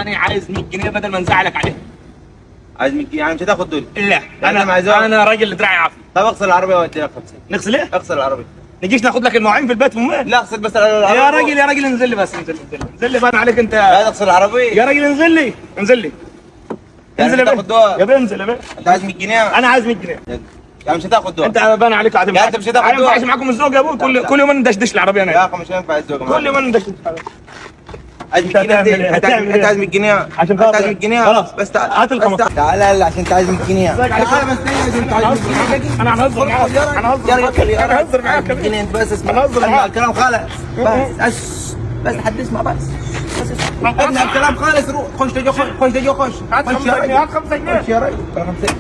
انا عايز 100 جنيه بدل ما نزعلك عليها. عايز 100 جنيه يعني مش هتاخد دول؟ لا انا انا راجل دراعي عافيه. طب اغسل العربيه وادي لك 50. نغسل ايه؟ اغسل العربيه. نجيش ناخد لك المواعين في البيت امال؟ لا اغسل بس العربيه. يا راجل انزل لي بس، انزل لي بان عليك انت. لا تغسل العربيه يا راجل انزل لي انزل يعني يا تاخد دول. يا بيه انزل يا بيه. انت عايز 100 جنيه؟ انا عايز 100 جنيه. يعني مش هتاخد دول. انت بان عليك عادي. يعني انت مش هتاخد دول. ما ينفعش معاكم الزوج يا ابوي، كل يوم ندشدش العربيه انا. يا اخي مش هينفع الزوج كل يوم ندشدش. عايز 100 جنيه. انت عايز 100 جنيه عشان انت عايز 100 جنيه خلاص بس تعال هات ال 15. تعال هلا عشان انت عايز 100 جنيه. تعال بس انت عايز 100 جنيه. انا هنهزر معاك، انا هنهزر معاك انت بس اسمع. هنهزر معاك. الكلام خالص بس حد اسمع بس اسمع الكلام خالص. روح خش تجي خش هات 5 جنيه، هات 5 جنيه. خش يا ريت.